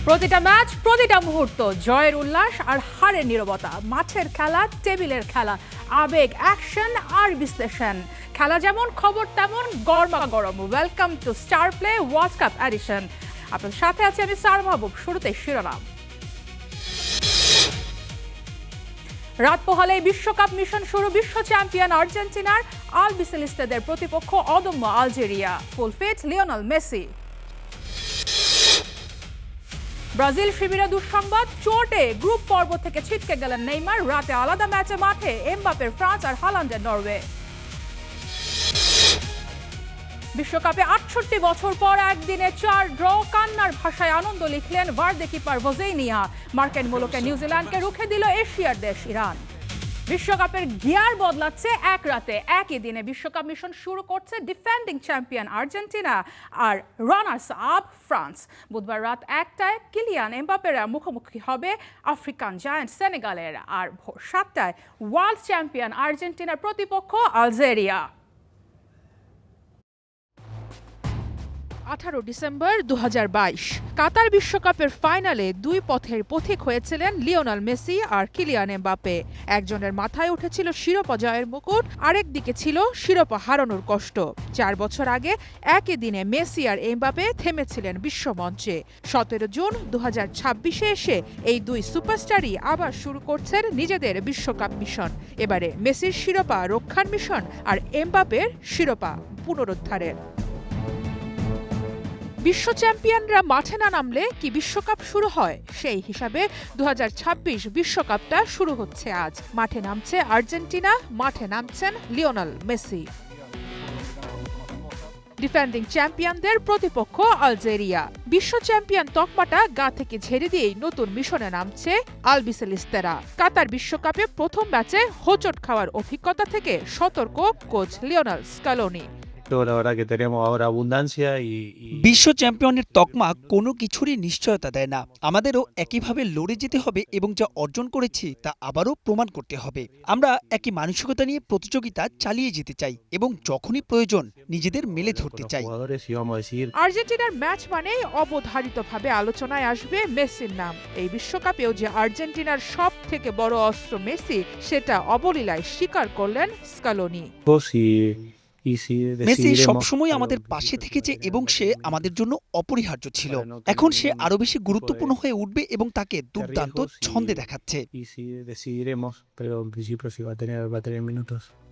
প্রতিটা ম্যাচ, প্রতিটা মুহূর্ত, জয়ের উল্লাস আর হারের নীরবতা, মাঠের খেলা, টেবিলের খেলা, আবেগ, অ্যাকশন আর বিশ্লেষণ। খেলা যেমন, খবর তেমন গরমাগরম। Welcome to Star Play World Cup edition. আপনার সাথে আছি আমি সার মাহবুব। শুরুতে শিরোনাম। রাত পোহালেই বিশ্বকাপ মিশন শুরু। বিশ্ব চ্যাম্পিয়ন আর্জেন্টিনার আলবিসেলিস্তাদের প্রতিপক্ষ অদম্য Algeria. Full fit Lionel Messi. Brazil শিবিরে দুঃসংবাদ, চোটে গ্রুপ পর্ব থেকে ছিটকে গেলেন নেইমার। রাতে আলাদা ম্যাচে মাঠে এমবাপের ফ্রান্স আর হালান্ডের নরওয়ে। বিশ্বকাপে ৬৮ বছর পর একদিনে ৪ ড্র, কান্নার ভাষায় আনন্দ লিখলেন ভার্দে কিপার ভোজেইনিয়া। মার্কিন মুলুকে নিউজিল্যান্ডকে রুখে দিল এশিয়ার দেশ ইরান। বিশ্বকাপের গিয়ার বদলাচ্ছে এক রাতে। একই দিনে বিশ্বকাপ মিশন শুরু করছে ডিফেন্ডিং চ্যাম্পিয়ন আর্জেন্টিনা আর রানার্স আপ ফ্রান্স। বুধবার রাত ১টায় কিলিয়ান এমবাপেরা মুখোমুখি হবে আফ্রিকান জায়ান্ট সেনেগালের। আর ভোর ৭টায় ওয়ার্ল্ড চ্যাম্পিয়ন আর্জেন্টিনার প্রতিপক্ষ আলজেরিয়া। ১৮ ডিসেম্বর ২০২২ কাতার বিশ্বকাপের ফাইনালে দুই পথের পথিক হয়েছিলেন লিওনেল মেসি আর কিলিয়ান এমবাপে। একজনের মাথায় উঠেছিল শিরোপা জয়ের মুকুট, আরেক দিকে ছিল শিরোপা হারানোর কষ্ট। ৪ বছর আগে একই দিনে মেসি আর এমবাপে থেমেছিলেন বিশ্বমঞ্চে। ১৭ জুন ২০২৬-এ এসে এই দুই সুপারস্টারই আবার শুরু করছেন নিজেদের বিশ্বকাপ মিশন। এবারে মেসির শিরোপা রক্ষার মিশন আর এমবাপের শিরোপা পুনরুদ্ধারের। বিশ্ব চ্যাম্পিয়নরা মাঠে না নামলে কি বিশ্বকাপ শুরু হয়? সেই হিসাবে ২০২৬ বিশ্বকাপটা শুরু হচ্ছে আজ। মাঠে নামছে আর্জেন্টিনা, মাঠে নামছেন লিওনেল মেসি। ডিফেন্ডিং চ্যাম্পিয়নদের প্রতিপক্ষ আলজেরিয়া। বিশ্ব চ্যাম্পিয়ন তকমাটা গা থেকে ঝেড়ে দিয়েই নতুন মিশনে নামছে আলবিসেলিস্তারা। কাতার বিশ্বকাপে প্রথম ম্যাচে হোঁচট খাওয়ার অভিজ্ঞতা থেকে সতর্ক কোচ লিওনেল স্কালোনি। বিশ্ব চ্যাম্পিয়নের তকমা কোনো কিছুরই নিশ্চয়তা দেয় না। আমাদেরও একইভাবে লড়ে যেতে হবে এবং যা অর্জন করেছি তা আবারও প্রমাণ করতে হবে। আমরা একই মানসিকতা নিয়ে প্রতিযোগিতা চালিয়ে যেতে চাই এবং যখনই প্রয়োজন নিজেদের মেলে ধরতে চাই। আর্জেন্টিনার ম্যাচ মানেই অবধারিতভাবে আলোচনায় আসবে মেসির নাম। এই বিশ্বকাপেও যে আর্জেন্টিনার সব থেকে বড় অস্ত্র মেসি, সেটা অবলীলায় স্বীকার করলেন স্কালোনি। মেসি সবসময় আমাদের পাশে থেকেছে এবং সে আমাদের জন্য অপরিহার্য ছিল। এখন সে আরো বেশি গুরুত্বপূর্ণ হয়ে উঠবে এবং তাকে দুর্দান্ত ছন্দে দেখাচ্ছে।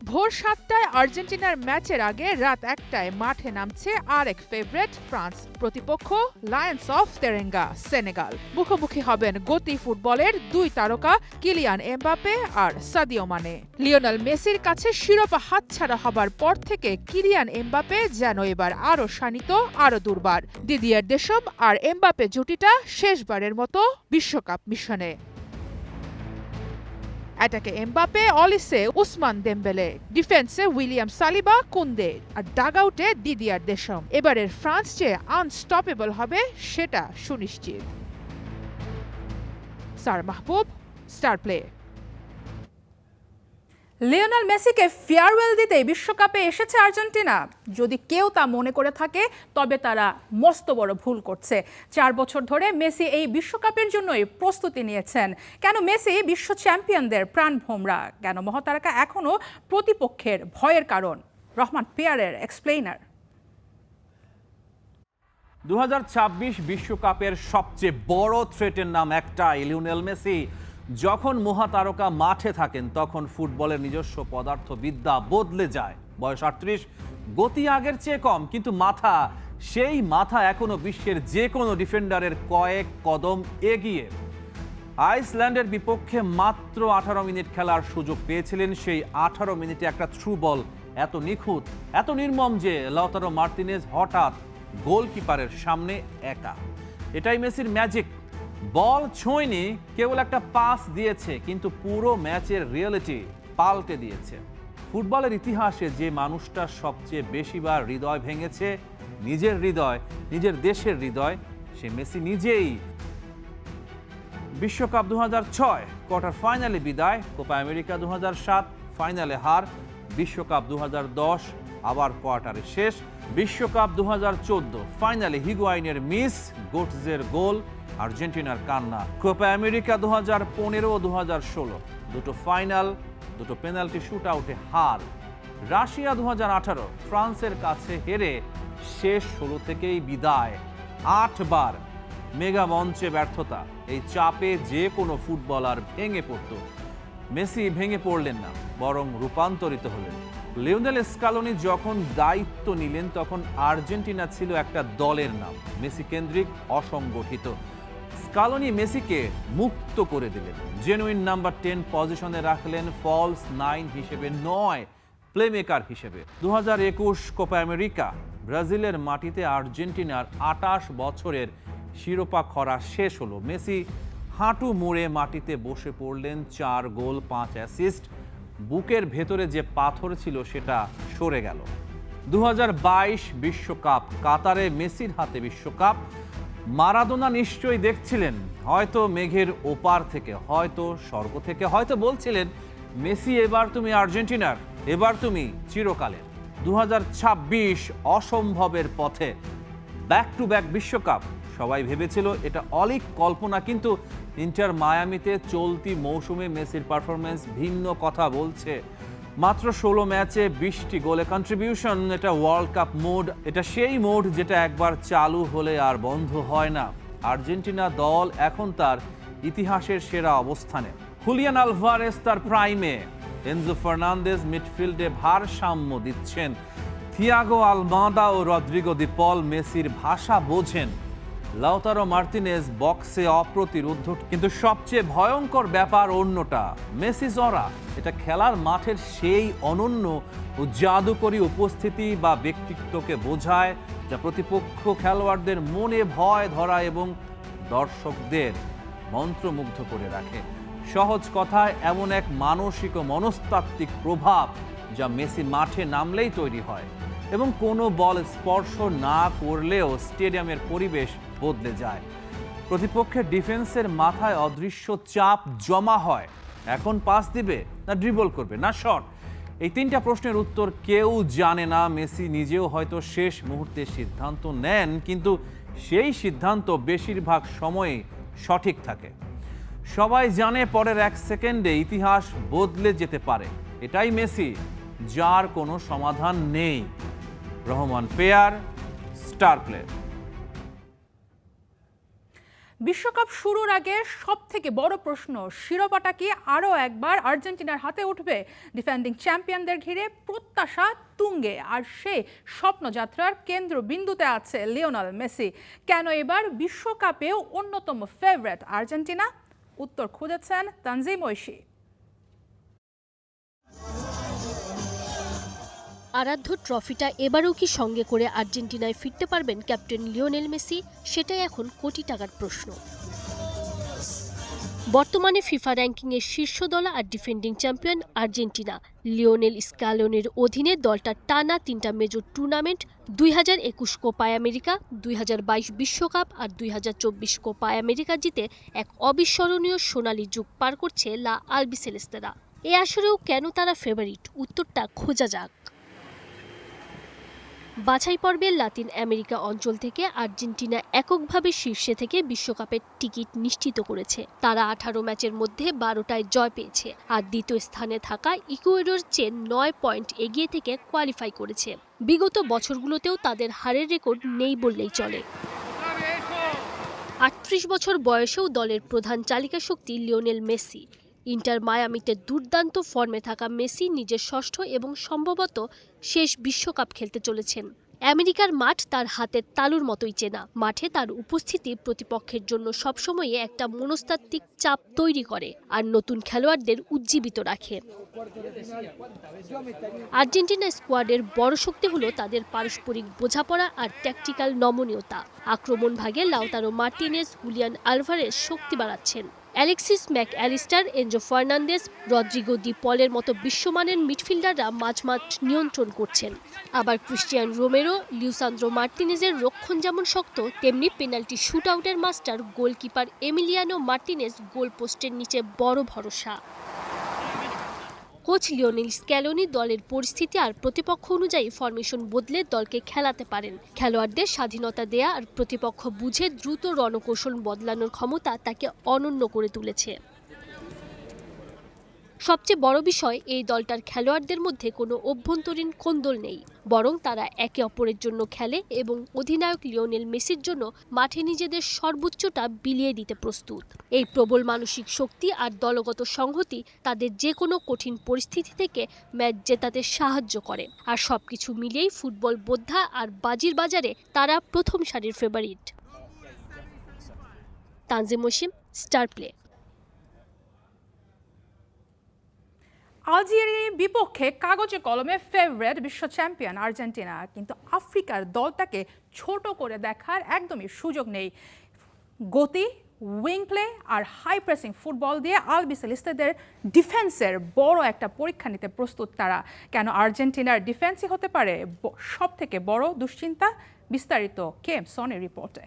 ভোর ৭টায় আর্জেন্টিনার ম্যাচের আগে রাত ১টায় মাঠে নামছে আরেক ফেভারিট ফ্রান্স। প্রতিপক্ষ লায়ন্স অফ তেরেঙ্গা সেনেগাল। মুখোমুখি হবেন গতি ফুটবলের দুই তারকা কিলিয়ান এমবাপে আর সাদিও মানে। লিওনেল মেসির কাছে শিরোপা হাতছাড়া হবার পর থেকে কিলিয়ান এমবাপে যেন এবার আরো শানিত, আরো দুর্বার। দিদিয়ার দেশম আর এমবাপে জুটিটা শেষবারের মতো বিশ্বকাপ মিশনে। অ্যাটাকে এমবাপে, অলিসে উসমান দেমবেলে, ডিফেন্সে উইলিয়াম সালিবা, কুন্দে আর ডাগআউটে দিদিয়ার দেশম। এবারের ফ্রান্স যে আনস্টপেবল হবে সেটা সুনিশ্চিত। সার মাহবুব, স্টার প্লে। লিওনেল মেসিকে ফেয়ারওয়েল দিতে বিশ্বকাপে এসেছে আর্জেন্টিনা। যদি কেউ তা মনে করে থাকে তবে তারা মস্ত বড় ভুল করছে। ৪ বছর ধরে মেসি এই বিশ্বকাপের জন্যই প্রস্তুতি নিয়েছেন। কেন মেসি বিশ্ব চ্যাম্পিয়নদের প্রাণভোমরা? কেন মহাতারকা এখনও প্রতিপক্ষের ভয়ের কারণ? রহমান পিয়ারের এক্সপ্লেইনার। ২০২৬ বিশ্বকাপের সবচেয়ে বড় থ্রেটের নাম একটাই, লিওনেল মেসি। যখন মহাতারকা মাঠে থাকেন তখন ফুটবলের নিজস্ব পদার্থবিদ্যা বদলে যায়। বয়স ৩৮, গতি আগের চেয়ে কম, কিন্তু সেই মাথা এখনো বিশ্বের যে কোনো ডিফেন্ডারের কয়েক কদম এগিয়ে। আইসল্যান্ডের বিপক্ষে মাত্র ১৮ মিনিট খেলার সুযোগ পেয়েছিলেন। সেই ১৮ মিনিটে একটা থ্রু বল এত নিখুঁত, এত নির্মম যে লাউতারো মার্টিনেজ হঠাৎ গোলকিপারের সামনে একা। এটাই মেসির ম্যাজিক। বল ছোঁয়নি, কেবল একটা পাস দিয়েছে, কিন্তু পুরো ম্যাচের রিয়েলিটি পাল্টে দিয়েছে। ফুটবলের ইতিহাসে যে মানুষটা সবচেয়ে বেশিবার হৃদয় ভেঙেছে, নিজের হৃদয়, নিজের দেশের হৃদয়, সে মেসি নিজেই। বিশ্বকাপ ২০০৬ কোয়ার্টার ফাইনালে বিদায়, কোপা আমেরিকা ২০০৭ ফাইনালে হার, বিশ্বকাপ ২০১০ আবার কোয়ার্টারে শেষ, বিশ্বকাপ ২০১৪ ফাইনালে হিগুয়াইনের মিস, গোটজের গোল, আর্জেন্টিনার কান্না। কোপা আমেরিকা 2015 ও 2016 দুটো ফাইনাল, দুটো পেনাল্টি শুট আউটে হার। রাশিয়া 2018 ফ্রান্সের কাছে হেরে শেষ 16 থেকেই বিদায়। 8 বার মেগা মঞ্চে ব্যর্থতা। এই চাপে যে কোনো ফুটবলার ভেঙে পড়ত। মেসি ভেঙে পড়লেন না, বরং রূপান্তরিত হলেন। লিওনেল স্কালোনি যখন দায়িত্ব নিলেন তখন আর্জেন্টিনা ছিল একটা দলের নাম, মেসি কেন্দ্রিক, অসংগঠিত। স্কালোনি মেসিকে মুক্ত করে দিলেন, জেনুইন নাম্বার 10 পজিশনে রাখলেন, ফলস 9 হিসেবে নয়, প্লেমেকার হিসেবে। 2021 কোপা আমেরিকা ব্রাজিলের মাটিতে আর্জেন্টিনার 28 বছরের শিরোপা খরা শেষ হলো। মেসি হাঁটু মুড়ে মাটিতে বসে পড়লেন, 4 গোল 5 অ্যাসিস্ট। বুকের ভেতরে যে পাথর ছিল সেটা সরে গেল। 2022 বিশ্বকাপ কাতারে মেসির হাতে বিশ্বকাপ। মারাদোনা নিশ্চয়ই দেখছিলেন, হয়তো মেঘের ওপার থেকে, হয়তো স্বর্গ থেকে, হয়তো বলছিলেন, মেসি এবার তুমি আর্জেন্টিনার, এবার তুমি চিরকালের। 2026 অসম্ভবের পথে, ব্যাক টু ব্যাক বিশ্বকাপ। সবাই ভেবেছিল এটা অলীক কল্পনা, কিন্তু ইন্টার মায়ামিতে চলতি মৌসুমে মেসির পারফরমেন্স ভিন্ন কথা বলছে। মাত্র 16 ম্যাচে 20টি গোলে কন্ট্রিবিউশন। এটা ওয়ার্ল্ড কাপ মোড, এটা সেই মোড যেটা একবার চালু হলে আর বন্ধ হয় না। আর্জেন্টিনা দল এখন তার ইতিহাসের সেরা অবস্থানে। হুলিয়ান আলভারেস তার প্রাইমে, এনজো ফার্নান্দেজ মিডফিল্ডে ভারসাম্য দিচ্ছেন, থিয়াগো আলমাদা ও রদ্রিগো দি পল মেসির ভাষা বোঝেন, লাউতারো মার্তিনেজ বক্সে অপ্রতিরোধ্য। কিন্তু সবচেয়ে ভয়ঙ্কর ব্যাপার অন্যটা, মেসি জরা। এটা খেলার মাঠের সেই অনন্য ও জাদুকরী উপস্থিতি বা ব্যক্তিত্বকে বোঝায় যা প্রতিপক্ষ খেলোয়াড়দের মনে ভয় ধরা এবং দর্শকদের মন্ত্রমুগ্ধ করে রাখে। সহজ কথায় এমন এক মানসিক ও মনস্তাত্ত্বিক প্রভাব যা মেসি মাঠে নামলেই তৈরি হয়, এবং কোনো বল স্পর্শ না করলেও স্টেডিয়ামের পরিবেশ বদলে যায়। প্রতিপক্ষের ডিফেন্সের মাথায় অদৃশ্য চাপ জমা হয়। এখন পাস দিবে না ড্রিবল করবে না শট? এই 3টা প্রশ্নের উত্তর কেউ জানে না। মেসি নিজেও হয়তো শেষ মুহূর্তে সিদ্ধান্ত নেন, কিন্তু সেই সিদ্ধান্ত বেশিরভাগ সময়ে সঠিক থাকে। সবাই জানে পরের 1 সেকেন্ডে ইতিহাস বদলে যেতে পারে। এটাই মেসি, যার কোনো সমাধান নেই। Rahman pair, star player. বিশ্বকাপ শুরুর আগে সবথেকে বড় প্রশ্ন, শিরোপাটা কি আরও একবার আর্জেন্টিনার হাতে উঠবে? ডিফেন্ডিং চ্যাম্পিয়নদের ঘিরে প্রত্যাশা তুঙ্গে, আর সেই স্বপ্নযাত্রার কেন্দ্রবিন্দুতে আছে লিওনেল মেসি। কেন এবার বিশ্বকাপেও অন্যতম ফেভারিট আর্জেন্টিনা? উত্তর খুঁজেছেন তানজিম ঐশী। আরাধ্য ট্রফিটা এবারও কি সঙ্গে করে আর্জেন্টিনায় ফিরতে পারবেন ক্যাপ্টেন লিওনেল মেসি? সেটাই এখন কোটি টাকার প্রশ্ন। বর্তমানে ফিফা র্যাঙ্কিংয়ের শীর্ষ দল আর ডিফেন্ডিং চ্যাম্পিয়ন আর্জেন্টিনা। লিওনেল স্ক্যালোনির অধীনে দলটা টানা 3টা মেজর টুর্নামেন্ট, 2021 কোপা আমেরিকা, 2022 বিশ্বকাপ আর 2024 কোপা আমেরিকা জিতে এক অবিস্মরণীয় সোনালী যুগ পার করছে লা আলবিসেলেস্তেরা। এ আসরেও কেন তারা ফেভারিট? উত্তরটা খোঁজা যাক। বাছাই পর্বে লাতিন আমেরিকা অঞ্চল থেকে আর্জেন্টিনা এককভাবে শীর্ষে থেকে বিশ্বকাপের টিকিট নিশ্চিত করেছে। তারা 18 ম্যাচের মধ্যে 12টায় জয় পেয়েছে, আর দ্বিতীয় স্থানে থাকা ইকুয়েডর চেয়ে 9 পয়েন্ট এগিয়ে থেকে কোয়ালিফাই করেছে। বিগত বছরগুলোতেও তাদের হারের রেকর্ড নেই বললেই চলে। 38 বছর বয়সেও দলের প্রধান চালিকা শক্তি লিওনেল মেসি। ইন্টার মায়ামিতে দুর্দান্ত ফর্মে থাকা মেসি নিজের ষষ্ঠ এবং সম্ভবত শেষ বিশ্বকাপ খেলতে চলেছেন। আমেরিকার মাঠ তার হাতের তালুর মতোই চেনা। মাঠে তার উপস্থিতি প্রতিপক্ষের জন্য সবসময় একটা মনস্তাত্ত্বিক চাপ তৈরি করে আর নতুন খেলোয়াড়দের উজ্জীবিত রাখে। আর্জেন্টিনা স্কোয়াডের বড় শক্তি হলো তাদের পারস্পরিক বোঝাপড়া আর ট্যাকটিক্যাল নমনীয়তা। আক্রমণ ভাগে লাউতারো মার্টিনেজ, হুলিয়ান আলভারেজ শক্তি বাড়াচ্ছেন। Alexis Mac Allister, Enzo Fernandez, Rodrigo de পলের মতো বিশ্বমানের মিডফিল্ডাররা মাঝমাঠ নিয়ন্ত্রণ করছেন। আবার ক্রিস্টিয়ান রোমেরো, লিসান্দ্রো মার্টিনেজের রক্ষণ যেমন শক্ত, তেমনি পেনাল্টি শুট আউটের মাস্টার গোলকিপার এমিলিয়ানো মার্টিনেজ গোল পোস্টের নিচে বড় ভরসা। কোচ লিওনেল স্ক্যালোনি দলের পরিস্থিতি আর প্রতিপক্ষ অনুযায়ী ফরমেশন বদলে দলকে খেলাতে পারেন। খেলোয়াড়দের স্বাধীনতা দেয়া আর প্রতিপক্ষ বুঝে দ্রুত রণকৌশল বদলানোর ক্ষমতা তাকে অনন্য করে তুলেছে। সবচেয়ে বড় বিষয়, এই দলটার খেলোয়াড়দের মধ্যে কোনো অভ্যন্তরীণ কোন্দল নেই, বরং তারা একে অপরের জন্য খেলে এবং অধিনায়ক লিওনেল মেসির জন্য মাঠে নিজেদের সর্বোচ্চটা বিলিয়ে দিতে প্রস্তুত। এই প্রবল মানসিক শক্তি আর দলগত সংহতি তাদের যে কোনো কঠিন পরিস্থিতি থেকে ম্যাচ জেতাতে সাহায্য করে। আর সবকিছু মিলিয়েই ফুটবল বোদ্ধা আর বাজির বাজারে তারা প্রথম সারির favourite. Tanjim Mosim, Star Play. আলজেরিয়ার বিপক্ষে কাগজে কলমে ফেভারিট বিশ্ব চ্যাম্পিয়ন আর্জেন্টিনা, কিন্তু আফ্রিকার দলটাকে ছোট করে দেখার একদমই সুযোগ নেই। গতি, উইং প্লে আর হাই প্রেসিং ফুটবল দিয়ে আলবিসেলিস্তাদের ডিফেন্সের বড় একটা পরীক্ষা নিতে প্রস্তুত তারা। কেন আর্জেন্টিনার ডিফেন্সই হতে পারে সব থেকে বড় দুশ্চিন্তা? বিস্তারিত কেম সনের রিপোর্টে।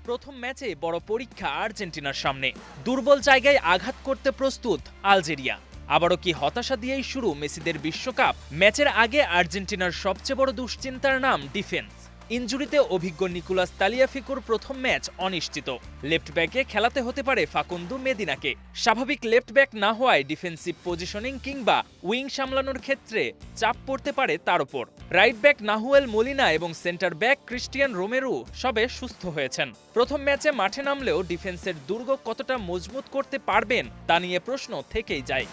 প্রথম ম্যাচে বড় পরীক্ষা আর্জেন্টিনার সামনে। দুর্বল জায়গায় আঘাত করতে প্রস্তুত আলজেরিয়া। আবারও কি হতাশা দিয়েই শুরু মেসিদের বিশ্বকাপ? ম্যাচের আগে আর্জেন্টিনার সবচেয়ে বড় দুশ্চিন্তার নাম ডিফেন্স। ইনজুরিতে অভিজ্ঞ নিকোলাস তালিয়াফিকোর প্রথম ম্যাচ অনিশ্চিত। লেফট ব্যাকে খেলাতে হতে পারে ফাকুন্দো মেদিনাকে। স্বাভাবিক লেফট ব্যাক না হওয়ায় ডিফেন্সিভ পজিশনিং কিংবা উইং সামলানোর ক্ষেত্রে চাপ পড়তে পারে তার উপর। রাইট ব্যাক নাহুয়েল মোলিনা এবং সেন্টার ব্যাক ক্রিস্টিয়ান রোমেরো সবে সুস্থ হয়েছেন। প্রথম ম্যাচে মাঠে নামলেও ডিফেন্সের দুর্গ কতটা মজবুত করতে পারবেন তা নিয়ে প্রশ্ন থেকেই যায়।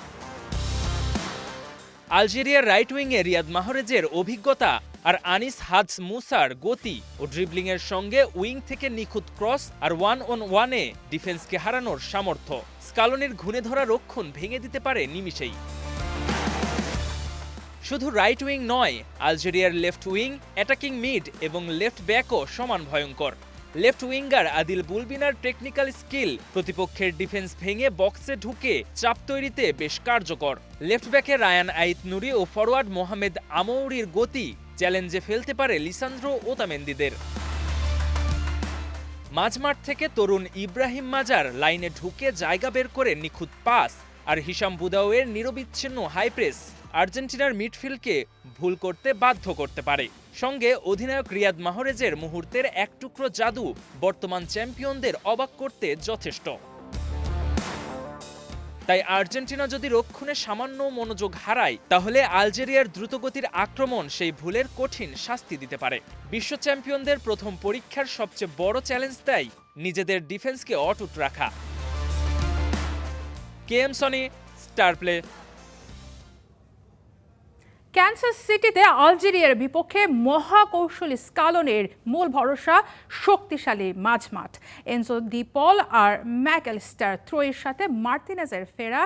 আলজেরিয়ার রাইট উইংয়ে রিয়াদ মাহরেজের অভিজ্ঞতা আর আনিস হাদস মুসার গতি ও ড্রিবলিংয়ের সঙ্গে উইং থেকে নিখুঁত ক্রস আর 1-on-1-এ ডিফেন্সকে হারানোর সামর্থ্য স্কালোনির ঘুণে ধরা রক্ষণ ভেঙে দিতে পারে নিমিষেই। শুধু রাইট উইং নয়, আলজেরিয়ার লেফট উইং, অ্যাটাকিং মিড এবং লেফট ব্যাকও সমান ভয়ঙ্কর। Left winger Adil Boulbina technical skill প্রতিপক্ষের ডিফেন্স ভেঙে বক্সে ঢুকে চাপ তৈরিতে বেশ কার্যকর। লেফট ব্যাকে রায়ান আইত নুরি ও ফরওয়ার্ড মোহামেদ আমৌরির গতি চ্যালেঞ্জে ফেলতে পারে লিসান্দ্রো ওতামেন্দিদের। মাঝমাঠ থেকে তরুণ ইব্রাহিম মাজার লাইনে ঢুকে জায়গা বের করে নিখুঁত পাস আর হিশাম বুদাওয়ের নিরবিচ্ছিন্ন হাই প্রেস আর্জেন্টিনার মিডফিল্ডকে ভুল করতে বাধ্য করতে পারে। সঙ্গে অধিনায়ক রিয়াদ মাহরেজের মুহূর্তের এক টুকরো জাদু বর্তমান চ্যাম্পিয়নদের অবাক করতে যথেষ্ট। তাই আর্জেন্টিনা যদি রক্ষণে সামান্য মনোযোগ হারায়, তাহলে আলজেরিয়ার দ্রুতগতির আক্রমণ সেই ভুলের কঠিন শাস্তি দিতে পারে। বিশ্ব চ্যাম্পিয়নদের প্রথম পরীক্ষার সবচেয়ে বড় চ্যালেঞ্জ তাই নিজেদের ডিফেন্সকে অটুট রাখা। KM Sony, Star play. Kansas সিটিতে আলজেরিয়ার বিপক্ষে মহাকৌশলী স্কালোনির মূল ভরসা শক্তিশালী মাঝমাঠ। এনজো ডি পল আর ম্যাকঅ্যালিস্টার ত্রয়ীর সাথে মার্টিনেজের ফেরা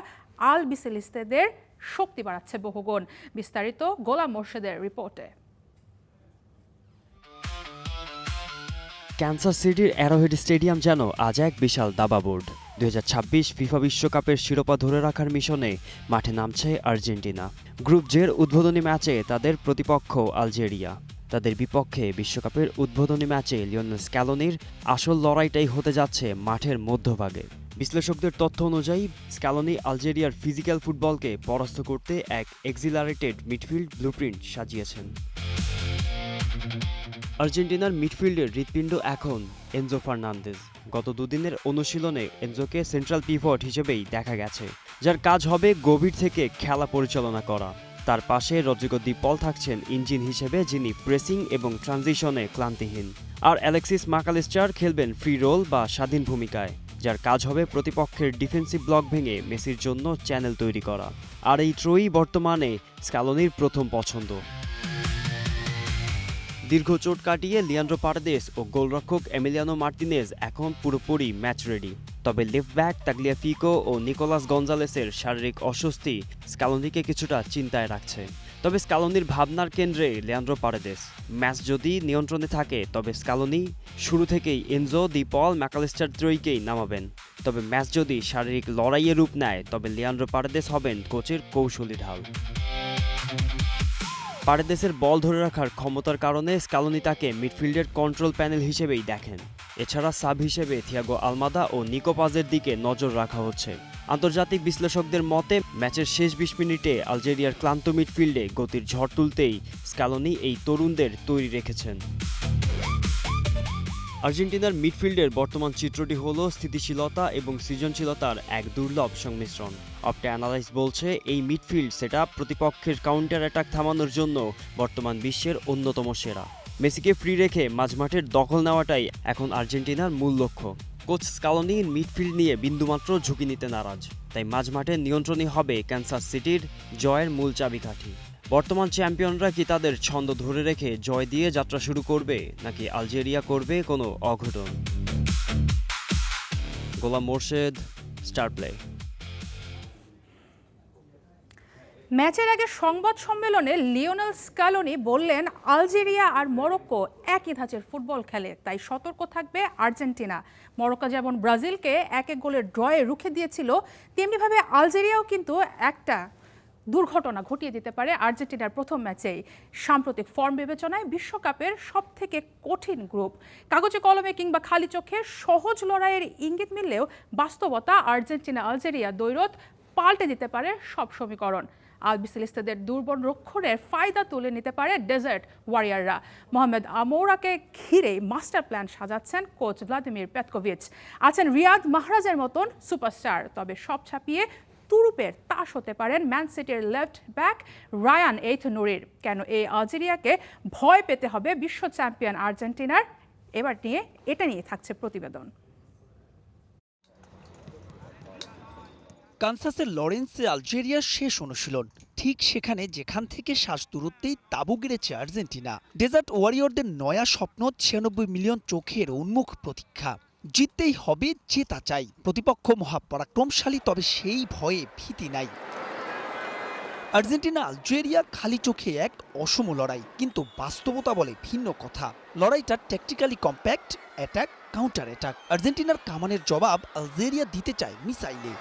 আলবিসেলিস্তাদের শক্তি বাড়াচ্ছে বহুগুণ। বিস্তারিত গোলাম মোর্শেদের রিপোর্টে। ক্যানসাস সিটির অ্যারোহেড স্টেডিয়াম যেন আজ এক বিশাল দাবাবোর্ড। 2026 ফিফা বিশ্বকাপের শিরোপা ধরে রাখার মিশনে মাঠে নামছে আর্জেন্টিনা। গ্রুপ জের উদ্বোধনী ম্যাচে তাদের প্রতিপক্ষ আলজেরিয়া। তাদের বিপক্ষে বিশ্বকাপের উদ্বোধনী ম্যাচে লিওনেল স্ক্যালোনির আসল লড়াইটাই হতে যাচ্ছে মাঠের মধ্যভাগে। বিশ্লেষকদের তথ্য অনুযায়ী স্ক্যালোনি আলজেরিয়ার ফিজিক্যাল ফুটবলকে পরাস্ত করতে এক এক্সিলারেটেড মিডফিল্ড ব্লুপ্রিন্ট সাজিয়েছেন। আর্জেন্টিনার মিডফিল্ডের হৃৎপিণ্ড এখন এনজো ফার্নান্দেজ। গত দুদিনের অনুশীলনে এনজোকে সেন্ট্রাল পিভট হিসেবেই দেখা গেছে, যার কাজ হবে গভীর থেকে খেলা পরিচালনা করা। তার পাশে রদ্রিগো ডি পল থাকছেন ইঞ্জিন হিসেবে, যিনি প্রেসিং এবং ট্রানজিশনে ক্লান্তিহীন। আর অ্যালেক্সিস ম্যাকঅ্যালিস্টার খেলবেন ফ্রি রোল বা স্বাধীন ভূমিকায়, যার কাজ হবে প্রতিপক্ষের ডিফেন্সিভ ব্লক ভেঙে মেসির জন্য চ্যানেল তৈরি করা। আর এই ত্রয়ী বর্তমানে স্ক্যালোনির প্রথম পছন্দ। দীর্ঘ চোট কাটিয়ে লিয়ান্ড্রো পারেদেস ও গোলরক্ষক এমিলিয়ানো মার্টিনেজ এখন পুরোপুরি ম্যাচ রেডি। তবে লেফট ব্যাক তাগলিয়াফিকো ও নিকোলাস গঞ্জালেসের শারীরিক অস্বস্তি স্ক্যালোনিকে কিছুটা চিন্তায় রাখছে। তবে স্ক্যালোনির ভাবনার কেন্দ্রে লিয়ান্ড্রো পারেদেস। ম্যাচ যদি নিয়ন্ত্রণে থাকে তবে স্ক্যালোনি শুরু থেকেই এনজো ডি পল ম্যাকঅ্যালিস্টার ত্রয়ীকেই নামাবেন। তবে ম্যাচ যদি শারীরিক লড়াইয়ের রূপ নেয় তবে লিয়ান্ড্রো পারেদেস হবেন কোচের কৌশলী ঢাল। পারেদেসের বল ধরে রাখার ক্ষমতার কারণে স্ক্যালোনি তাকে মিডফিল্ডের কন্ট্রোল প্যানেল হিসেবেই দেখেন। এছাড়া সাব হিসেবে থিয়াগো আলমাদা ও নিকো পাজের দিকে নজর রাখা হচ্ছে। আন্তর্জাতিক বিশ্লেষকদের মতে ম্যাচের শেষ ২০ মিনিটে আলজেরিয়ার ক্লান্ত মিডফিল্ডে গতির ঝড় তুলতেই স্ক্যালোনি এই তরুণদের তৈরি রেখেছেন। আর্জেন্টিনার মিডফিল্ডের বর্তমান চিত্রটি হল স্থিতিশীলতা এবং সৃজনশীলতার এক দুর্লভ সংমিশ্রণ। অপটা অ্যানালাইজ বলছে এই মিডফিল্ড সেটআপ প্রতিপক্ষের কাউন্টার অ্যাটাক থামানোর জন্য বর্তমান বিশ্বের অন্যতম সেরা। মেসিকে ফ্রি রেখে মাঝমাঠের দখল নেওয়াটাই এখন আর্জেন্টিনার মূল লক্ষ্য। কোচ স্ক্যালোনি মিডফিল্ড নিয়ে বিন্দুমাত্র ঝুঁকি নিতে নারাজ, তাই মাঝমাঠের নিয়ন্ত্রণই হবে ক্যানসাস সিটির জয়ের মূল চাবিকাঠি। বর্তমান চ্যাম্পিয়নরা কি তাদের ছন্দ ধরে রেখে জয় দিয়ে যাত্রা শুরু করবে, নাকি আলজেরিয়া করবে কোনো অঘটন? গোলাম মোর্শেদ, স্টার প্লে। ম্যাচের আগে সংবাদ সম্মেলনে লিওনেল স্ক্যালোনি বললেন, আলজেরিয়া আর মরক্কো একই ধাঁচের ফুটবল খেলে, তাই সতর্ক থাকবে আর্জেন্টিনা। মরক্কো যেমন ব্রাজিলকে 1-1 গোলের ড্রয়ে রুখে দিয়েছিল, তেমনিভাবে আলজেরিয়াও কিন্তু একটা দুর্ঘটনা ঘটিয়ে দিতে পারে আর্জেন্টিনার প্রথম ম্যাচেই। সাম্প্রতিক ফর্ম বিবেচনায় বিশ্বকাপের সবথেকে কঠিন গ্রুপ। কাগজে কলমে কিংবা খালি চোখে সহজ লড়াইয়ের ইঙ্গিত মিললেও বাস্তবতা আর্জেন্টিনা আলজেরিয়া দ্বৈরথ পাল্টে দিতে পারে সব সমীকরণ। আলবিসেলেস্তেদের দুর্বল রক্ষণের ফায়দা তুলে নিতে পারে ডেজার্ট ওয়ারিয়াররা। মোহাম্মদ আমৌরাকে ঘিরে মাস্টার প্ল্যান সাজাচ্ছেন কোচ ভ্লাদিমির পেতকোভিচ। আছেন রিয়াদ মাহরাজের মতন সুপারস্টার, তবে সব ছাপিয়ে তুরুপের তাস হতে পারেন ম্যান সিটির লেফট ব্যাক রায়ান এইথ-নুরির। কেন এই আলজেরিয়াকে ভয় পেতে হবে বিশ্ব চ্যাম্পিয়ন আর্জেন্টিনার? এটা নিয়ে থাকছে প্রতিবেদন। কানসাসের লরেন্সে আলজেরিয়ার শেষ অনুশীলন, ঠিক সেখানে যেখান থেকে শ্বাস দূরত্বেই তাঁবু গেড়েছে আর্জেন্টিনা। ডেজার্ট ওয়ারিয়রদের নয়া স্বপ্ন 96 মিলিয়ন চোখের উন্মুখ প্রতীক্ষা। জিততেই হবে, জেতা চাই। প্রতিপক্ষ মহাপরাক্রমশালী, তবে সেই ভয়ে ভীতি নাই। আর্জেন্টিনা আলজেরিয়া খালি চোখে এক অসম লড়াই, কিন্তু বাস্তবতা বলে ভিন্ন কথা। লড়াইটা tactically compact, attack counter attack. আর্জেন্টিনার কামানের জবাব আলজেরিয়া দিতে চায় মিসাইলে।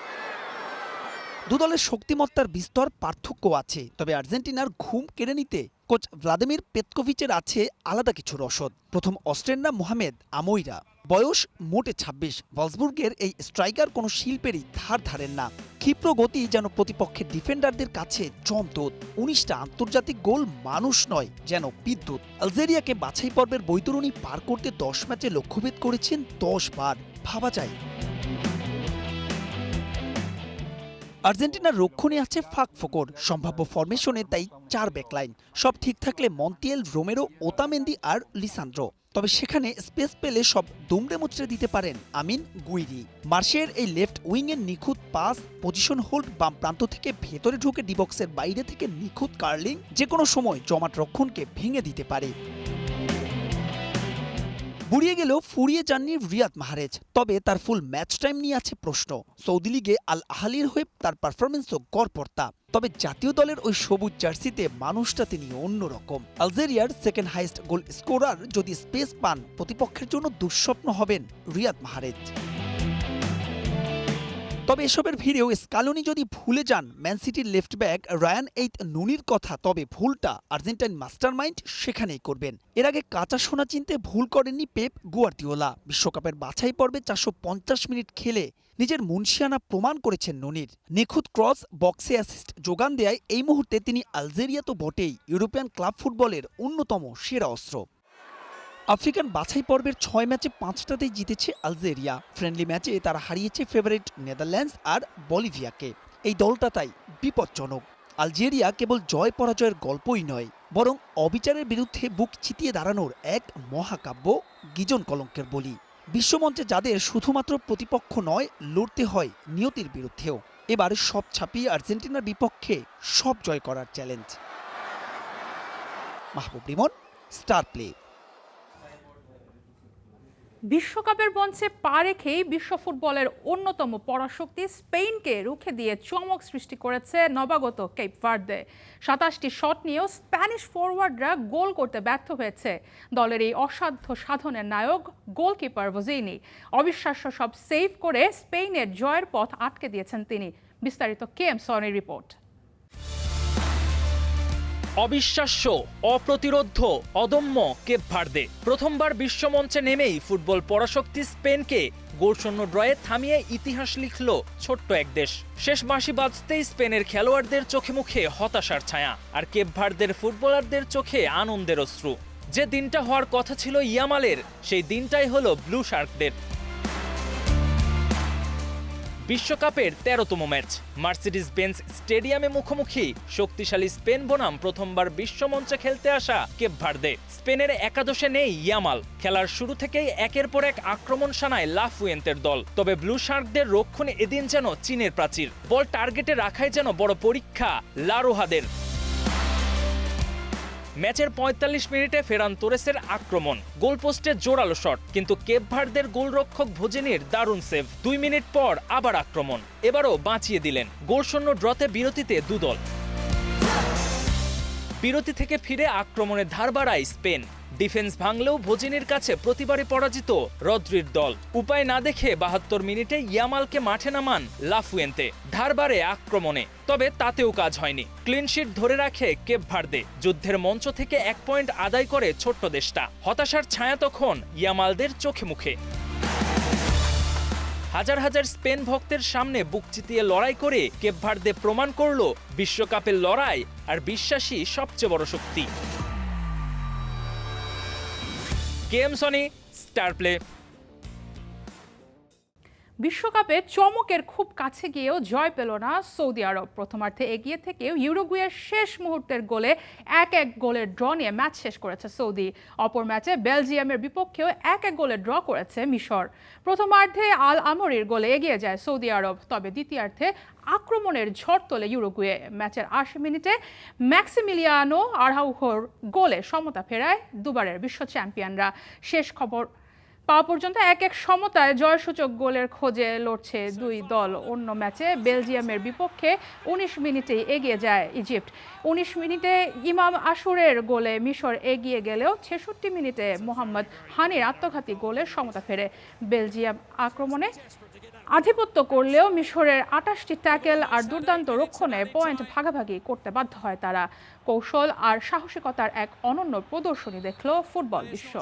দুদলের শক্তিমত্তার বিস্তর পার্থক্য আছে, তবে আর্জেন্টিনার ঘুম কেড়ে নিতে কোচ ভ্লাদিমির পেতকোভিচের আছে আলাদা কিছু রসদ। প্রথম অস্ট্রের নাম মোহাম্মদ আমৌরা, বয়স মোটে 26। ভলসবুর্গের এই স্ট্রাইকার কোনো শিল্পেরই ধার ধারেন না। ক্ষিপ্র গতি যেন প্রতিপক্ষের ডিফেন্ডারদের কাছে যমদূত। 19টা আন্তর্জাতিক গোল মানুষ নয়, যেন বিদ্যুৎ। আলজেরিয়াকে বাছাই পর্বের বৈতরণী পার করতে 10 ম্যাচে লক্ষ্যভেদ করেছেন 10 বার। ভাবা যায়। আর্জেন্টিনার রক্ষণে আছে ফাঁক ফোকর, সম্ভাব্য ফরমেশনে তাই 4 ব্যাকলাইন। সব ঠিক থাকলে মন্টিয়েল, রোমেরো, ওতামেন্দি আর লিসান্দ্রো। তবে সেখানে স্পেস পেলে সব দুমড়ে মুচড়ে দিতে পারেন আমিন গুইরি। মার্শের এই লেফট উইংয়ের নিখুঁত পাস, পজিশন হোল্ড, বাম প্রান্ত থেকে ভেতরে ঢুকে ডিবক্সের বাইরে থেকে নিখুঁত কার্লিং যে কোনো সময় জমাট রক্ষণকে ভেঙে দিতে পারে। বুড়িয়ে গেলেও ফুরিয়ে যাননি রিয়াদ মাহরেজ, তবে তার ফুল ম্যাচ টাইম নিয়ে আছে প্রশ্ন। সৌদি লিগে আল আহলির হয়ে তার পারফরমেন্সও গড়পড়তা, তবে জাতীয় দলের ওই সবুজ জার্সিতে মানুষটা তিনি অন্যরকম। আলজেরিয়ার সেকেন্ড হাইয়েস্ট গোল স্কোরার যদি স্পেস পান, প্রতিপক্ষের জন্য দুঃস্বপ্ন হবেন রিয়াদ মাহরেজ। তবে এসবের ভিড়েও স্ক্যালোনি যদি ভুলে যান ম্যান সিটির লেফট ব্যাক রায়ান এইথ-নুরির কথা, তবে ভুলটা আর্জেন্টাইন মাস্টারমাইন্ড সেখানেই করবেন। এর আগে কাঁচা সোনা চিনতে ভুল করেননি পেপ গুয়ার্দিওলা। বিশ্বকাপের বাছাই পর্বে 450 মিনিট খেলে নিজের মুনশিয়ানা প্রমাণ করেছেন নুনির। নিখুঁত ক্রস, বক্সে অ্যাসিস্ট যোগান দেয় এই মুহূর্তে তিনি আলজেরিয়া তো বটেই, ইউরোপিয়ান ক্লাব ফুটবলের অন্যতম সেরা অস্ত্র। আফ্রিকান বাছাই পর্বের 6 ম্যাচে 5টাতেই জিতেছে আলজেরিয়া। ফ্রেন্ডলি ম্যাচে তারা হারিয়েছে ফেভারিট নেদারল্যান্ডস আর বলিভিয়াকে। এই দলটা তাই বিপজ্জনক। আলজেরিয়া কেবল জয় পরাজয়ের গল্পই নয়, বরং অবিচারের বিরুদ্ধে বুক চিতিয়ে দাঁড়ানোর এক মহাকাব্য, গিজন কলঙ্কের বলি। বিশ্বমঞ্চে যাদের শুধুমাত্র প্রতিপক্ষ নয়, লড়তে হয় নিয়তির বিরুদ্ধেও। এবার সব ছাপিয়ে আর্জেন্টিনার বিপক্ষে সব জয় করার চ্যালেঞ্জ। মাহবুব রিমন, স্টার প্লে। বিশ্বকাপের মঞ্চে পা রেখেই বিশ্ব ফুটবলের অন্যতম পরাশক্তি স্পেনকে রুখে দিয়ে চমক সৃষ্টি করেছে নবাগত কেপ ভার্দে। 27টি শট নিয়েও স্প্যানিশ ফরওয়ার্ডরা গোল করতে ব্যর্থ হয়েছে। দলের এই অসাধ্য সাধনের নায়ক গোলকিপার ভোজেইনি। অবিশ্বাস্য সব সেভ করে স্পেনের জয়ের পথ আটকে দিয়েছেন তিনি। বিস্তারিত কে এম সনির রিপোর্ট। অবিশ্বাস্য, অপ্রতিরোধ্য, অদম্য কেপ ভার্দে প্রথমবার বিশ্বমঞ্চে নেমেই ফুটবল পরাশক্তি স্পেনকে গোলশূন্য ড্রয়ে থামিয়ে ইতিহাস লিখল ছোট্ট এক দেশ। শেষ বাঁশি বাজতেই স্পেনের খেলোয়াড়দের চোখে মুখে হতাশার ছায়া, আর কেপ ভার্দের ফুটবলারদের চোখে আনন্দের অশ্রু। যে দিনটা হওয়ার কথা ছিল ইয়ামালের, সেই দিনটাই হলো ব্লু শার্কদের। বিশ্বকাপের ১৩তম ম্যাচ, মার্সিডিজ বেঞ্জ স্টেডিয়ামে মুখোমুখি শক্তিশালী স্পেন বনাম প্রথমবার বিশ্বমঞ্চে খেলতে আসা কেপ ভার্দে। স্পেনের একাদশে নেই ইয়ামাল। খেলার শুরু থেকেই একের পর এক আক্রমণ শানায় লা ফুয়েন্তের দল। তবে ব্লু শার্কদের রক্ষণে এদিন যেন চীনের প্রাচীর। বল টার্গেটে রাখাই যেন বড় পরীক্ষা লা রোহাদের। ম্যাচের ৪৫ মিনিটে ফেরান তোরেসের আক্রমণ, গোলপোস্টে জোরালো শট, কিন্তু কেপ ভার্দের গোলরক্ষক ভোজেনির দারুণ সেভ। ২ মিনিট পর আবার আক্রমণ, এবারও বাঁচিয়ে দিলেন। গোলশূন্য ড্রতে বিরতিতে দুদল। বিরতি থেকে ফিরে আক্রমণে ধার বাড়ায় স্পেন। ডিফেন্স ভাঙলেও ভোজেনির কাছে প্রতিবারই পরাজিত রদ্রির দল। উপায় না দেখে ৭২ মিনিটে ইয়ামালকে মাঠে নামান লা ফুয়েন্তে। ধার বাড়ে আক্রমণে, তবে তাতেও কাজ হয়নি। ক্লিনশিট ধরে রাখে কেপ ভার্দে। যুদ্ধের মঞ্চ থেকে ১ পয়েন্ট আদায় করে ছোট্ট দেশটা। হতাশার ছায়া তখন ইয়ামালদের চোখে মুখে। হাজার হাজার স্পেন ভক্তের সামনে বুক চিতিয়ে লড়াই করে কেপ ভার্দে প্রমাণ করল বিশ্বকাপের লড়াই আর বিশ্বাসী সবচেয়ে বড় শক্তি। গেম সনি, স্টার প্লে। বিশ্বকাপে চমকের খুব কাছে গিয়েও জয় পেল না সৌদি আরব। প্রথমার্ধে এগিয়ে থেকেও ইউরুগুয়ের শেষ মুহূর্তের গোলে ১-১ গোলের ড্র নিয়ে ম্যাচ শেষ করেছে সৌদি। অপর ম্যাচে বেলজিয়ামের বিপক্ষেও ১-১ গোলে ড্র করেছে মিশর। প্রথমার্ধে আল আমরির গোলে এগিয়ে যায় সৌদি আরব, তবে দ্বিতীয়ার্ধে আক্রমণের ঝড় তোলে ইউরুগুয়ে। ম্যাচের ৮০ মিনিটে ম্যাক্সিমিলিয়ানো আরাউহোর গোলে সমতা ফেরায় দুবারের বিশ্ব চ্যাম্পিয়নরা। শেষ খবর পাওয়া পর্যন্ত ১-১ সমতায় জয়সূচক গোলের খোঁজে লড়ছে দুই দল। অন্য ম্যাচে বেলজিয়ামের বিপক্ষে ১৯ মিনিটেই এগিয়ে যায় ইজিপ্ট। ১৯ মিনিটে ইমাম আশুরের গোলে মিশর এগিয়ে গেলেও ৬৬ মিনিটে মোহাম্মদ হানির আত্মঘাতী গোলে সমতা ফেরে। বেলজিয়াম আক্রমণে আধিপত্য করলেও মিশরের ২৮টি ট্যাকেল আর দুর্দান্ত রক্ষণে পয়েন্ট ভাগাভাগি করতে বাধ্য হয় তারা। কৌশল আর সাহসিকতার এক অনন্য প্রদর্শনী দেখল ফুটবল বিশ্ব।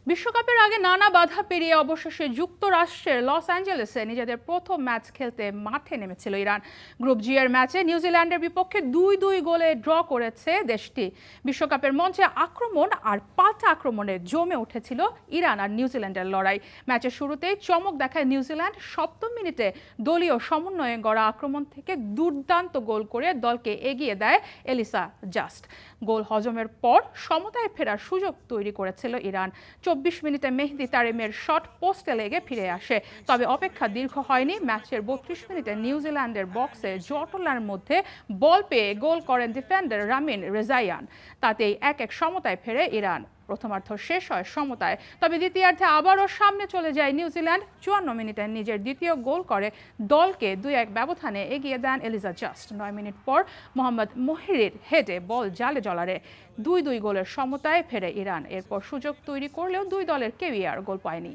বিশ্বকাপের আগে নানা বাধা পেরিয়ে অবশেষে যুক্তরাষ্ট্রের লস অ্যাঞ্জেলেসে নিজেদের প্রথম ম্যাচ খেলতে মাঠে নেমেছিল ইরান। গ্রুপ জি এর ম্যাচে নিউজিল্যান্ডের বিপক্ষে ২-২ গোলে ড্র করেছে দেশটি। বিশ্বকাপের মঞ্চে আক্রমণ আর পাল্টা আক্রমণে জমে উঠেছিল ইরান আর নিউজিল্যান্ডের লড়াই। ম্যাচের শুরুতেই চমক দেখায় নিউজিল্যান্ড। ৭ম মিনিটে দলীয় সমন্বয়ে গড়া আক্রমণ থেকে দুর্দান্ত গোল করে দলকে এগিয়ে দেয় এলিসা জাস্ট। গোল হজমের পর সমতায় ফেরার সুযোগ তৈরি করেছিল ইরান। ২৪ মিনিটে মেহেদি তারিমের শট পোস্টে লেগে ফিরে আসে, তবে অপেক্ষা দীর্ঘ হয়নি। ম্যাচের ৩২ মিনিটে নিউজিল্যান্ডের বক্সে জটলার মধ্যে বল পেয়ে গোল করেন ডিফেন্ডার রামিন রেজাইয়ান। তাতেই ১-১ সমতায় ফেরে ইরান। প্রথমার্ধ শেষ হয় সমতায়, তবে দ্বিতীয়ার্ধে আবারও সামনে চলে যায় নিউজিল্যান্ড। ৫৪ মিনিটে নিজের দ্বিতীয় গোল করে দলকে ২-১ ব্যবধানে এগিয়ে দেন এলিজা জাস্ট। ৯ মিনিট পর মোহাম্মদ মহিরির হেডে বল জালে জলারে ২-২ গোলের সমতায় ফেরে ইরান। এরপর সুযোগ তৈরি করলেও দুই দলের কেউই আর গোল পায়নি।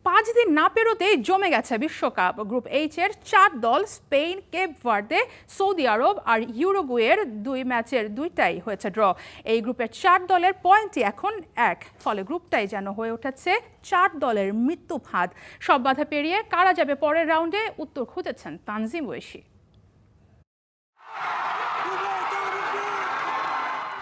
৫ দিন না পেরোতেই জমে গেছে বিশ্বকাপ। গ্রুপ এইচ এর ৪ দল স্পেন, কেপ ভার্দে, সৌদি আরব আর ইউরুগুয়ের ২ ম্যাচের ২টাই হয়েছে ড্র। এই গ্রুপের ৪ দলের পয়েন্টই এখন ১, ফলে গ্রুপটাই যেন হয়ে উঠেছে ৪ দলের মৃত্যু ফাঁদ। সব বাধা পেরিয়ে কারা যাবে পরের রাউন্ডে, উত্তর খুঁজেছেন তানজিম ঐশী।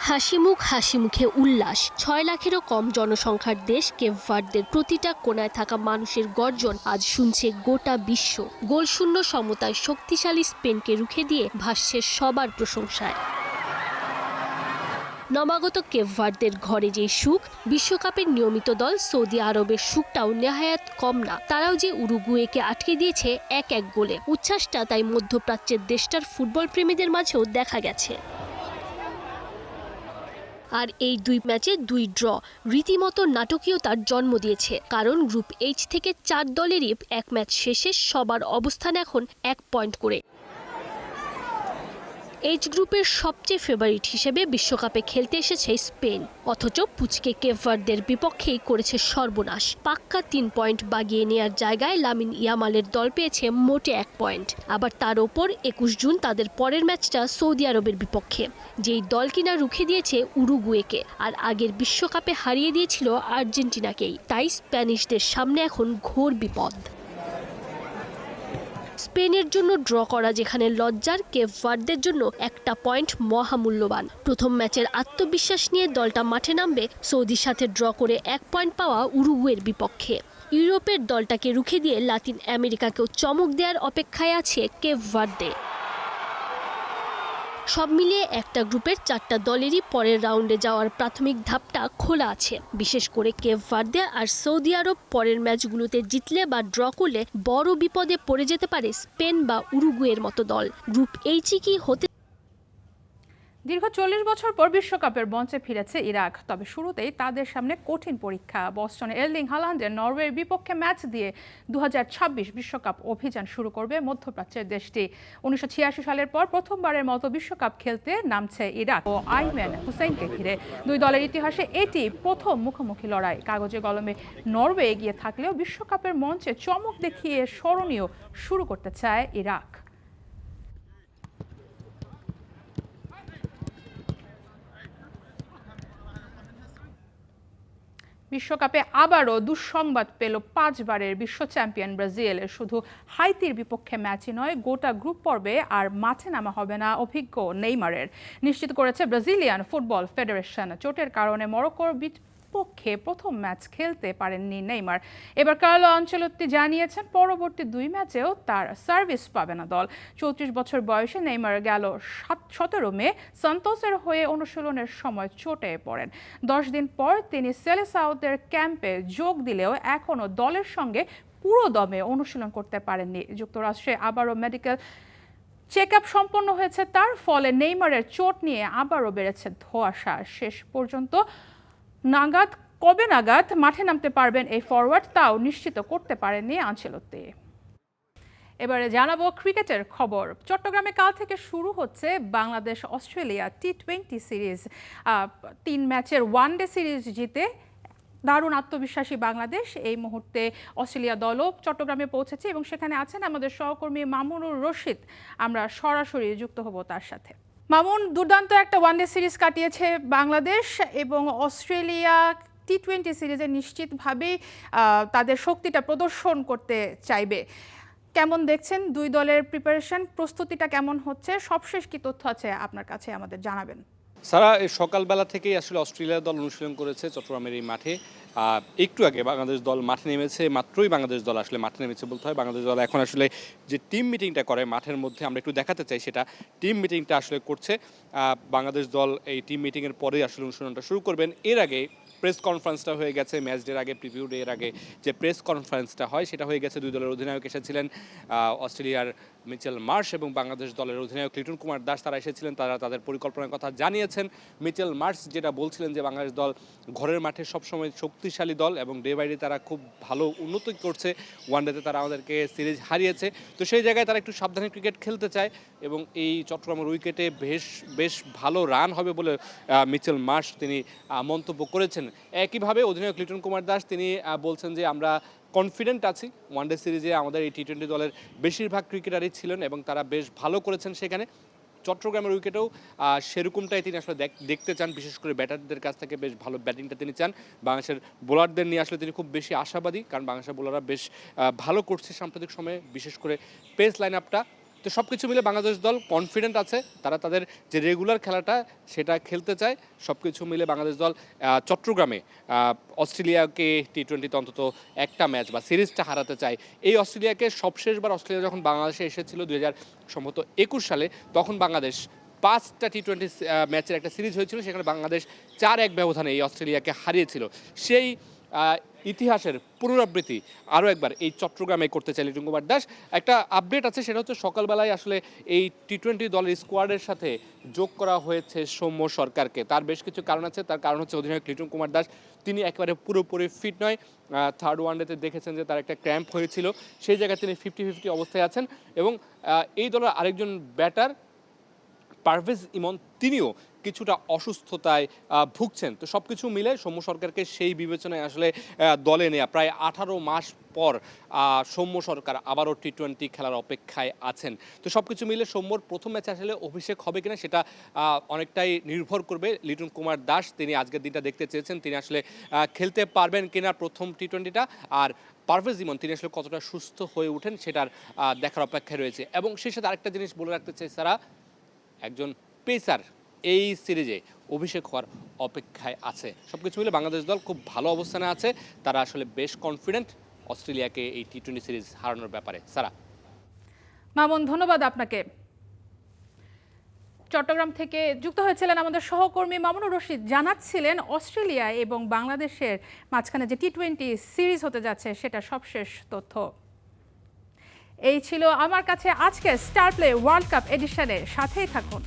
হাসিমুখ হাসি মুখে উল্লাস। ৬ লাখেরও কম জনসংখ্যার দেশ কেপ ভার্দের প্রতিটা কোনায় থাকা মানুষের গর্জন আজ শুনছে গোটা বিশ্ব। গোলশূন্য সমতায় শক্তিশালী স্পেনকে রুখে দিয়ে ভাসছে সবার প্রশংসায়। নবাগত কেপ ভার্দের ঘরে যে সুখ, বিশ্বকাপের নিয়মিত দল সৌদি আরবের সুখটাও নেহায়াত কম না। তারাও যে উরুগুয়েকে আটকে দিয়েছে ১-১ গোলে। উচ্ছ্বাসটা তাই মধ্যপ্রাচ্যের দেশটার ফুটবল প্রেমীদের মাঝেও দেখা গেছে। আর এই ২ ম্যাচে ২ ড্র রীতিমতো নাটকীয়তার জন্ম দিয়েছে, কারণ গ্রুপ এইচ থেকে ৪ দলেরই ১ ম্যাচ শেষে সবার অবস্থান এখন ১ পয়েন্ট করে। এইচ গ্রুপের সবচেয়ে ফেভারিট হিসেবে বিশ্বকাপে খেলতে এসেছে স্পেন, অথচ পুচকে কেপ ভার্দের বিপক্ষেই করেছে সর্বনাশ। পাক্কা 3 পয়েন্ট বাগিয়ে নেয়ার জায়গায় লামিন ইয়ামালের দল পেয়েছে মোটে 1 পয়েন্ট। আবার তার ওপর 21 জুন তাদের পরের ম্যাচটা সৌদি আরবের বিপক্ষে, যেই দল কিনা রুখে দিয়েছে উরুগুয়েকে আর আগের বিশ্বকাপে হারিয়ে দিয়েছিল আর্জেন্টিনাকেই। তাই স্প্যানিশদের সামনে এখন ঘোর বিপদ। স্পেনের জন্য ড্র করা যেখানে লজ্জার, কেপ ভার্দের জন্য একটা পয়েন্ট মহামূল্যবান। প্রথম ম্যাচের আত্মবিশ্বাস নিয়ে দলটা মাঠে নামবে সৌদির সাথে ড্র করে 1 পয়েন্ট পাওয়া উরুগুয়ের বিপক্ষে। ইউরোপের দলটাকে রুখে দিয়ে লাতিন আমেরিকাকেও চমক দেওয়ার অপেক্ষায় আছে কেপ ভার্দে। সব মিলিয়ে একটা গ্রুপের 4টা দলেরই পরের রাউন্ডে যাওয়ার প্রাথমিক ধাপটা খোলা আছে। বিশেষ করে কেপ ভার্দে আর সৌদি আরব পরের ম্যাচগুলোতে জিতলে বা ড্র করলে বড় বিপদে পড়ে যেতে পারে স্পেন বা উরুগুয়ের মতো দল। গ্রুপ এইচই কি হতে দীর্ঘ 40 বছর পর বিশ্বকাপের মঞ্চে ফিরেছে ইরাক। তবে শুরুতেই তাদের সামনে কঠিন পরীক্ষা। বস্টনে এর্লিং হালান্ডের নরওয়ের বিপক্ষে ম্যাচ দিয়ে 2026 বিশ্বকাপ অভিযান শুরু করবে মধ্যপ্রাচ্যের দেশটি। 1986 সালের পর প্রথমবারের মতো বিশ্বকাপ খেলতে নামছে ইরাক ও আইমেন হুসেইনকে ঘিরে। দুই দলের ইতিহাসে এটি প্রথম মুখোমুখি লড়াই। কাগজে কলমে নরওয়ে এগিয়ে থাকলেও বিশ্বকাপের মঞ্চে চমক দেখিয়ে স্মরণীয় শুরু করতে চায় ইরাক। বিশ্বকাপে আবারও দুঃসংবাদ পেল 5 বারের বিশ্ব চ্যাম্পিয়ন ব্রাজিল। শুধু হাইতির বিপক্ষে ম্যাচই নয়, গোটা গ্রুপ পর্বে আর মাঠে নামা হবে না অভিজ্ঞ নেইমারের, নিশ্চিত করেছে ব্রাজিলিয়ান ফুটবল ফেডারেশন। চোটের কারণে মরক্কোর বিপক্ষে প্রথম ম্যাচ খেলতে পারেননি নেইমার। এবার কার্লো আনচেলত্তি জানিয়েছেন পরবর্তী 2 ম্যাচেও তার সার্ভিস পাবে না দল। 34 বছর বয়সে নেইমার গেল 17 মে সান্তোসের হয়ে অনুশীলনের সময় চোটে পড়েন। 10 দিন পর তিনি সেলেসাওদের ক্যাম্পে যোগ দিলেও এখনও দলের সঙ্গে পুরো দমে অনুশীলন করতে পারেননি। যুক্তরাষ্ট্রে আবারও মেডিকেল চেক আপ সম্পন্ন হয়েছে তার, ফলে নেইমারের চোট নিয়ে আবারও বেড়েছে ধোঁয়াশা। শেষ পর্যন্ত কবে নাগাদ মাঠে নামতে পারবেন এই ফরওয়ার্ড তাও নিশ্চিত করতে পারেননি আনচেলত্তি। এবারে জানাবো ক্রিকেটের খবর। চট্টগ্রামে কাল থেকে শুরু হচ্ছে বাংলাদেশ অস্ট্রেলিয়া টি20 সিরিজ। 3 ম্যাচের ওয়ানডে সিরিজ জিতে দারুণ আত্মবিশ্বাসী বাংলাদেশ। এই মুহূর্তে অস্ট্রেলিয়া দলও চট্টগ্রামে পৌঁছেছে এবং সেখানে আছেন আমাদের সহকর্মী মামুনুর রশিদ। আমরা সরাসরি যুক্ত হব তার সাথে। মামুন, দুর্দান্ত একটা ওয়ানডে সিরিজ কাটিয়েছে বাংলাদেশ এবং অস্ট্রেলিয়া টি20 সিরিজে নিশ্চিতভাবেই তাদের শক্তিটা প্রদর্শন করতে চাইবে। কেমন দেখছেন দুই দলের প্রিপারেশন, প্রস্তুতিটা কেমন হচ্ছে? সবশেষ কি তথ্য আছে আপনার কাছে আমাদের জানাবেন। সারা এই সকালবেলা থেকেই আসলে অস্ট্রেলিয়া দল অনুশীলন করেছে চট্টগ্রামের এই মাঠে। একটু আগে বাংলাদেশ দল মাঠে নেমেছে, মাত্রই বাংলাদেশ দল আসলে মাঠে নেমেছে বলতে হয়। বাংলাদেশ দল এখন আসলে যে টিম মিটিংটা করে মাঠের মধ্যে, আমরা একটু দেখাতে চাই সেটা। টিম মিটিংটা আসলে করছে বাংলাদেশ দল। এই টিম মিটিংয়ের পরেই আসলে অনুশীলনটা শুরু করবেন। এর আগে প্রেস কনফারেন্সটা হয়ে গেছে, ম্যাচ ডের আগে, প্রিভিউ ডের আগে যে প্রেস কনফারেন্সটা হয় সেটা হয়ে গেছে। দুই দলের অধিনায়ক এসেছিলেন, অস্ট্রেলিয়ার মিচেল মার্শ এবং বাংলাদেশ দলের অধিনায়ক লিটন কুমার দাস, তারা এসেছিলেন। তারা তাদের পরিকল্পনার কথা জানিয়েছেন। মিচেল মার্শ যেটা বলছিলেন যে বাংলাদেশ দল ঘরের মাঠে সবসময় শক্তিশালী দল এবং ডে বাই ডে তারা খুব ভালো উন্নতি করছে। ওয়ানডেতে তারা আমাদেরকে সিরিজ হারিয়েছে, তো সেই জায়গায় তারা একটু সাবধানে ক্রিকেট খেলতে চায় এবং এই চট্টগ্রামের উইকেটে বেশ ভালো রান হবে বলে মিচেল মার্শ তিনি মন্তব্য করেছেন। একইভাবে অধিনায়ক লিটন কুমার দাস তিনি বলছেন যে আমরা কনফিডেন্ট আছি। ওয়ানডে সিরিজে আমাদের এই টি20 দলের বেশিরভাগ ক্রিকেটারই ছিলেন এবং তারা বেশ ভালো করেছেন সেখানে। চট্টগ্রামের উইকেটেও সেরকমটাই তিনি আসলে দেখতে চান। বিশেষ করে ব্যাটারদের কাছ থেকে বেশ ভালো ব্যাটিংটা তিনি চান। বাংলাদেশের বোলারদের নিয়ে আসলে তিনি খুব বেশি আশাবাদী, কারণ বাংলাদেশের বোলাররা বেশ ভালো করছে সাম্প্রতিক সময়ে, বিশেষ করে পেস লাইন আপটা। তো সব কিছু মিলে বাংলাদেশ দল কনফিডেন্ট আছে, তারা তাদের যে রেগুলার খেলাটা সেটা খেলতে চায়। সব কিছু মিলে বাংলাদেশ দল চট্টগ্রামে অস্ট্রেলিয়াকে টি20তে অন্তত একটা ম্যাচ বা সিরিজটা হারাতে চায়। এই অস্ট্রেলিয়াকে সবশেষবার অস্ট্রেলিয়া যখন বাংলাদেশে এসেছিল 2021 সালে, তখন বাংলাদেশ 5টা টি20 ম্যাচের একটা সিরিজ হয়েছিল, সেখানে বাংলাদেশ 4-1 ব্যবধানে এই অস্ট্রেলিয়াকে হারিয়েছিল। সেই ইতিহাসের পুনরাবৃত্তি আরও একবার এই চট্টগ্রামে করতে চাই লিটন কুমার দাস। একটা আপডেট আছে, সেটা হচ্ছে সকালবেলায় আসলে এই টি20 দলের স্কোয়াডের সাথে যোগ করা হয়েছে সৌম্য সরকারকে। তার বেশ কিছু কারণ আছে। তার কারণ হচ্ছে অধিনায়ক লিটন কুমার দাস তিনি একেবারে পুরোপুরি ফিট নয়। থার্ড ওয়ানডেতে দেখেছেন যে তার একটা ক্র্যাম্প হয়েছিল, সেই জায়গায় তিনি 50-50 অবস্থায় আছেন। এবং এই দলের আরেকজন ব্যাটার পারভেজ ইমন তিনিও কিছুটা অসুস্থতায় ভুগছেন। তো সব কিছু মিলে সৌম্য সরকারকে সেই বিবেচনায় আসলে দলে নেয়া প্রায় 18 মাস পর সৌম্য সরকার আবারও টি-20 খেলার অপেক্ষায় আছেন। তো সব কিছু মিলে সৌম্যর প্রথম ম্যাচে আসলে অভিষেক হবে কিনা সেটা অনেকটাই নির্ভর করবে। লিটন কুমার দাস তিনি আজকের দিনটা দেখতে চেয়েছেন, তিনি আসলে খেলতে পারবেন কিনা প্রথম টি-20টা, আর পারভেজ ইমন তিনি আসলে কতটা সুস্থ হয়ে ওঠেন সেটার দেখার অপেক্ষায় রয়েছে। এবং সেই সাথে আরেকটা জিনিস বলে রাখতে চাই সারা, একজন পেসার এই সিরিজে অভিষেক হওয়ার অপেক্ষায় আছে। সবকিছু মিলে বাংলাদেশ দল খুব ভালো অবস্থানে আছে, তারা আসলে বেশ কনফিডেন্ট অস্ট্রেলিয়াকে এই টি-20 সিরিজ হারানোর ব্যাপারে। সারা। মামুন, ধন্যবাদ আপনাকে। চট্টগ্রাম থেকে যুক্ত হয়েছিলেন আমাদের সহকর্মী মামুনুর রশিদ, জানাচ্ছিলেন অস্ট্রেলিয়া এবং বাংলাদেশের মাঝখানে যে টি-20 সিরিজ হতে যাচ্ছে সেটা সবশেষ তথ্য। এই ছিল আমার কাছে আজকে স্টার প্লে ওয়ার্ল্ড কাপ এডিশনের, সাথেই থাকুন।